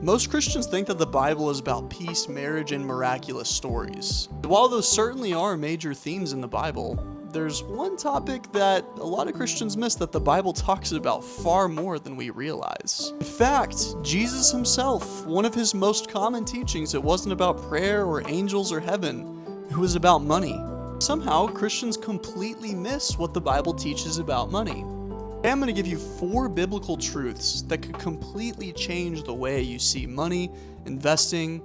Most Christians think that the Bible is about peace, marriage, and miraculous stories. While those certainly are major themes in the Bible, there's one topic that a lot of Christians miss that the Bible talks about far more than we realize. In fact, Jesus himself, one of his most common teachings, it wasn't about prayer or angels or heaven, it was about money. Somehow, Christians completely miss what the Bible teaches about money. Today I'm going to give you 4 biblical truths that could completely change the way you see money, investing,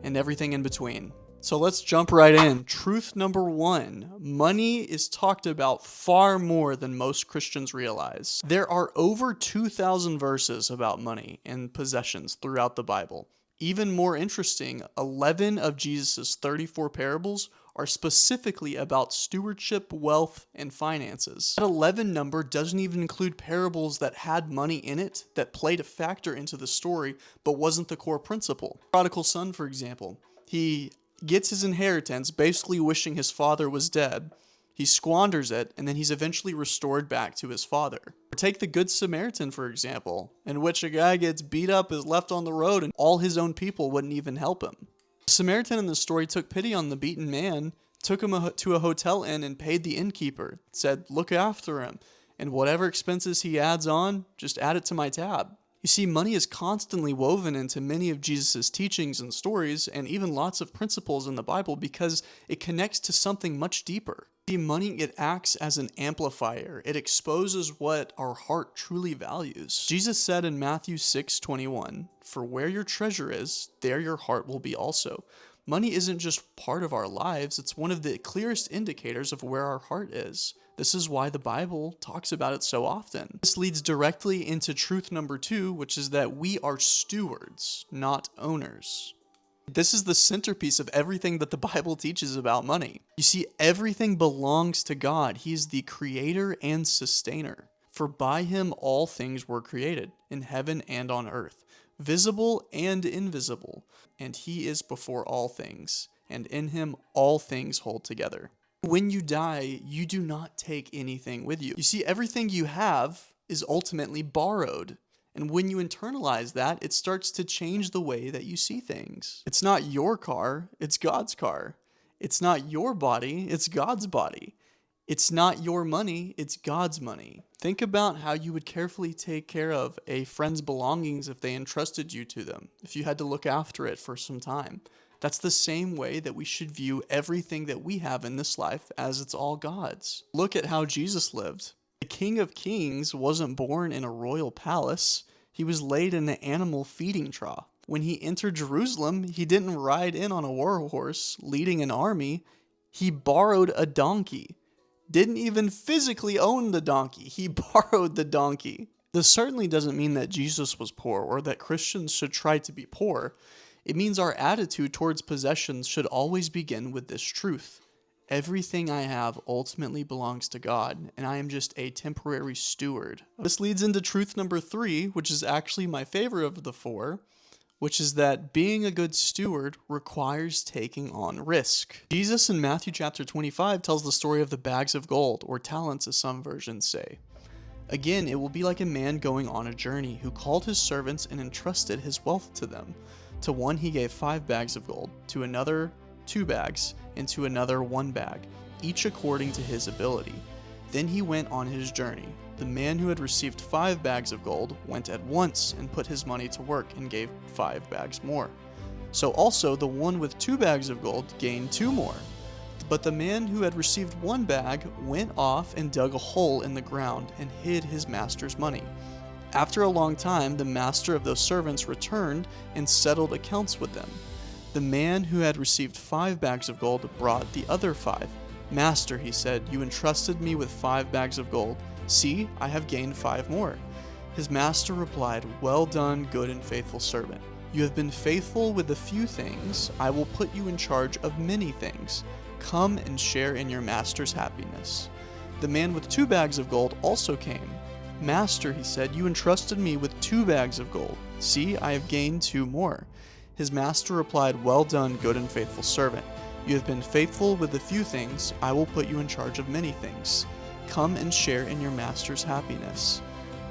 and everything in between. So let's jump right in. Truth number 1, money is talked about far more than most Christians realize. There are over 2,000 verses about money and possessions throughout the Bible. Even more interesting, 11 of Jesus' 34 parables are specifically about stewardship, wealth, and finances. That 11 number doesn't even include parables that had money in it that played a factor into the story but wasn't the core principle. Prodigal son, for example, he gets his inheritance basically wishing his father was dead. He squanders it, and then he's eventually restored back to his father. Or take the Good Samaritan, for example, in which a guy gets beat up, is left on the road, and all his own people wouldn't even help him. The Samaritan in the story took pity on the beaten man, took him to a hotel inn and paid the innkeeper, said, "Look after him, and whatever expenses he adds on, just add it to my tab." You see, money is constantly woven into many of Jesus' teachings and stories, and even lots of principles in the Bible because it connects to something much deeper. See, money, it acts as an amplifier. It exposes what our heart truly values. Jesus said in Matthew 6:21, "For where your treasure is, there your heart will be also." Money isn't just part of our lives, it's one of the clearest indicators of where our heart is. This is why the Bible talks about it so often. This leads directly into truth number 2, which is that we are stewards, not owners. This is the centerpiece of everything that the Bible teaches about money. You see, everything belongs to God. He is the creator and sustainer. For by him all things were created, in heaven and on earth, visible and invisible. And he is before all things, and in him all things hold together. When you die, you do not take anything with you. You see, everything you have is ultimately borrowed. And when you internalize that, it starts to change the way that you see things. It's not your car, it's God's car. It's not your body, it's God's body. It's not your money, it's God's money. Think about how you would carefully take care of a friend's belongings if they entrusted you to them, if you had to look after it for some time. That's the same way that we should view everything that we have in this life as it's all God's. Look at how Jesus lived. The King of Kings wasn't born in a royal palace. He was laid in an animal feeding trough. When he entered Jerusalem, he didn't ride in on a war horse leading an army. He borrowed a donkey. Didn't even physically own the donkey. He borrowed the donkey. This certainly doesn't mean that Jesus was poor or that Christians should try to be poor. It means our attitude towards possessions should always begin with this truth. Everything I have ultimately belongs to God, and I am just a temporary steward. This leads into truth number 3, which is actually my favorite of the 4, which is that being a good steward requires taking on risk. Jesus in Matthew chapter 25 tells the story of the bags of gold, or talents as some versions say. Again, it will be like a man going on a journey who called his servants and entrusted his wealth to them. To one he gave 5 bags of gold, to another 2 bags, and to another 1 bag, each according to his ability. Then he went on his journey. The man who had received 5 bags of gold went at once and put his money to work and gave 5 bags more. So also the one with 2 bags of gold gained 2 more. But the man who had received 1 bag went off and dug a hole in the ground and hid his master's money. After a long time, the master of those servants returned and settled accounts with them. The man who had received 5 bags of gold brought the other 5. "Master," he said, "you entrusted me with 5 bags of gold. See, I have gained 5 more." His master replied, "Well done, good and faithful servant. You have been faithful with a few things. I will put you in charge of many things. Come and share in your master's happiness." The man with 2 bags of gold also came. "Master," he said, "you entrusted me with 2 bags of gold. See, I have gained 2 more." His master replied, "Well done, good and faithful servant. You have been faithful with a few things. I will put you in charge of many things. Come and share in your master's happiness."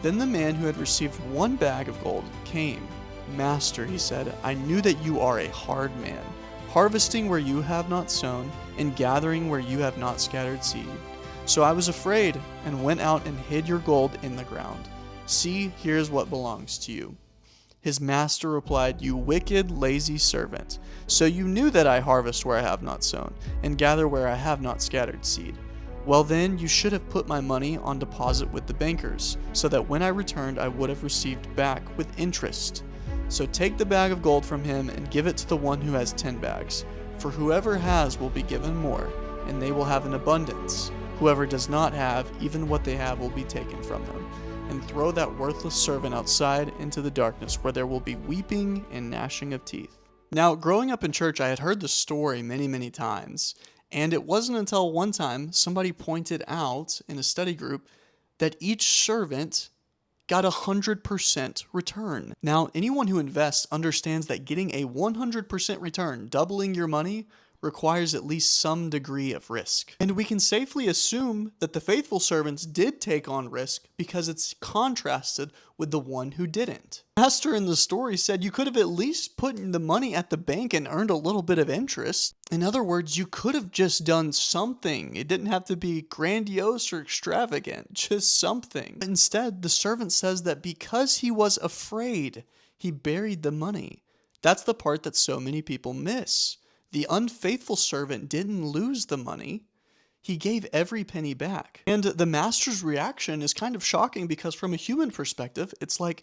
Then the man who had received 1 bag of gold came. "Master," he said, "I knew that you are a hard man, harvesting where you have not sown, and gathering where you have not scattered seed. So I was afraid, and went out and hid your gold in the ground. See, here is what belongs to you." His master replied, "You wicked, lazy servant. So you knew that I harvest where I have not sown, and gather where I have not scattered seed. Well then, you should have put my money on deposit with the bankers, so that when I returned I would have received back with interest. So take the bag of gold from him and give it to the one who has 10 bags. For whoever has will be given more, and they will have an abundance. Whoever does not have, even what they have will be taken from them. And throw that worthless servant outside into the darkness, where there will be weeping and gnashing of teeth." Now, growing up in church, I had heard the story many, many times. And it wasn't until one time somebody pointed out in a study group that each servant got 100% return. Now, anyone who invests understands that getting a 100% return, doubling your money, requires at least some degree of risk. And we can safely assume that the faithful servants did take on risk because it's contrasted with the one who didn't. The master in the story said you could have at least put the money at the bank and earned a little bit of interest. In other words, you could have just done something. It didn't have to be grandiose or extravagant, just something. Instead, the servant says that because he was afraid, he buried the money. That's the part that so many people miss. The unfaithful servant didn't lose the money. He gave every penny back. And the master's reaction is kind of shocking because from a human perspective, it's like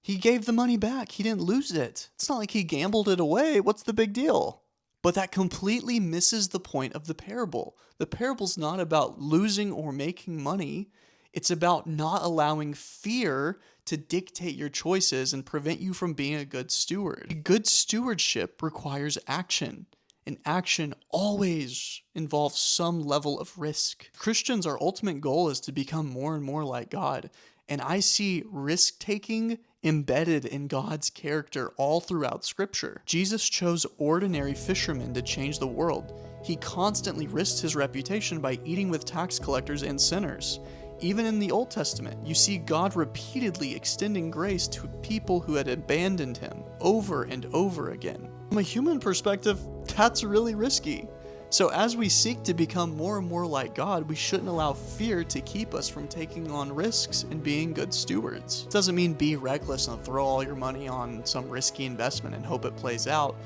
he gave the money back. He didn't lose it. It's not like he gambled it away. What's the big deal? But that completely misses the point of the parable. The parable's not about losing or making money. It's about not allowing fear to dictate your choices and prevent you from being a good steward. Good stewardship requires action. And action always involves some level of risk. Christians, our ultimate goal is to become more and more like God. And I see risk-taking embedded in God's character all throughout Scripture. Jesus chose ordinary fishermen to change the world. He constantly risked his reputation by eating with tax collectors and sinners. Even in the Old Testament, you see God repeatedly extending grace to people who had abandoned him over and over again. From a human perspective, that's really risky. So as we seek to become more and more like God, we shouldn't allow fear to keep us from taking on risks and being good stewards. It doesn't mean be reckless and throw all your money on some risky investment and hope it plays out.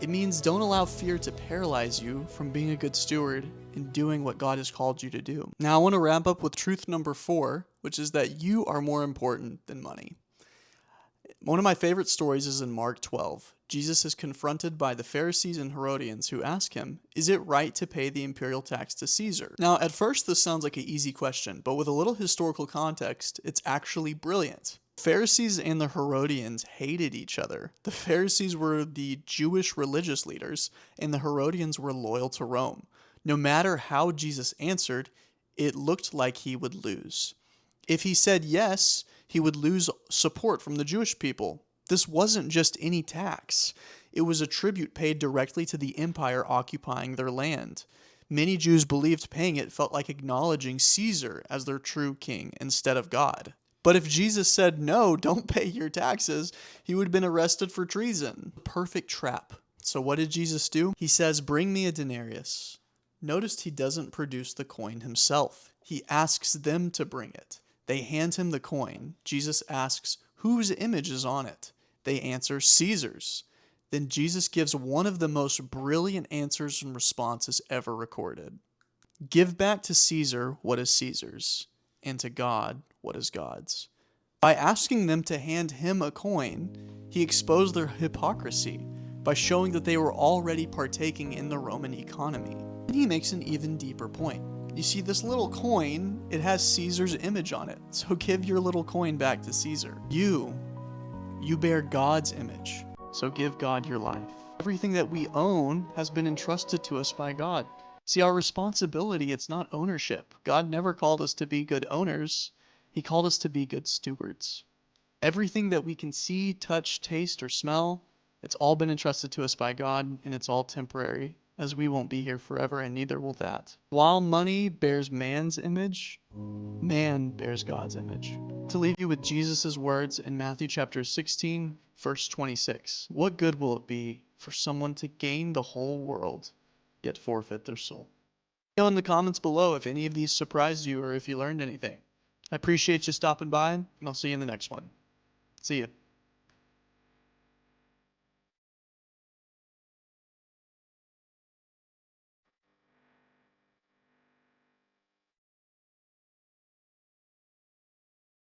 It means don't allow fear to paralyze you from being a good steward and doing what God has called you to do. Now I want to wrap up with truth number 4, which is that you are more important than money. One of my favorite stories is in Mark 12. Jesus is confronted by the Pharisees and Herodians who ask him, "Is it right to pay the imperial tax to Caesar?" Now, at first this sounds like an easy question, but with a little historical context, it's actually brilliant. The Pharisees and the Herodians hated each other. The Pharisees were the Jewish religious leaders, and the Herodians were loyal to Rome. No matter how Jesus answered, it looked like he would lose. If he said yes, he would lose support from the Jewish people. This wasn't just any tax. It was a tribute paid directly to the empire occupying their land. Many Jews believed paying it felt like acknowledging Caesar as their true king instead of God. But if Jesus said, "No, don't pay your taxes," he would have been arrested for treason. Perfect trap. So what did Jesus do? He says, "Bring me a denarius." Notice he doesn't produce the coin himself. He asks them to bring it. They hand him the coin. Jesus asks, "Whose image is on it?" They answer, "Caesar's." Then Jesus gives one of the most brilliant answers and responses ever recorded. Give back to Caesar what is Caesar's, and to God what is God's. By asking them to hand him a coin, he exposed their hypocrisy by showing that they were already partaking in the Roman economy. And he makes an even deeper point. You see, this little coin, it has Caesar's image on it. So give your little coin back to Caesar. You bear God's image. So give God your life. Everything that we own has been entrusted to us by God. See, our responsibility, it's not ownership. God never called us to be good owners. He called us to be good stewards. Everything that we can see, touch, taste, or smell, it's all been entrusted to us by God, and it's all temporary, as we won't be here forever, and neither will that. While money bears man's image, man bears God's image. to leave you with Jesus' words in Matthew chapter 16, verse 26. What good will it be for someone to gain the whole world, yet forfeit their soul? Let me know in the comments below if any of these surprised you or if you learned anything. I appreciate you stopping by, and I'll see you in the next one. See ya.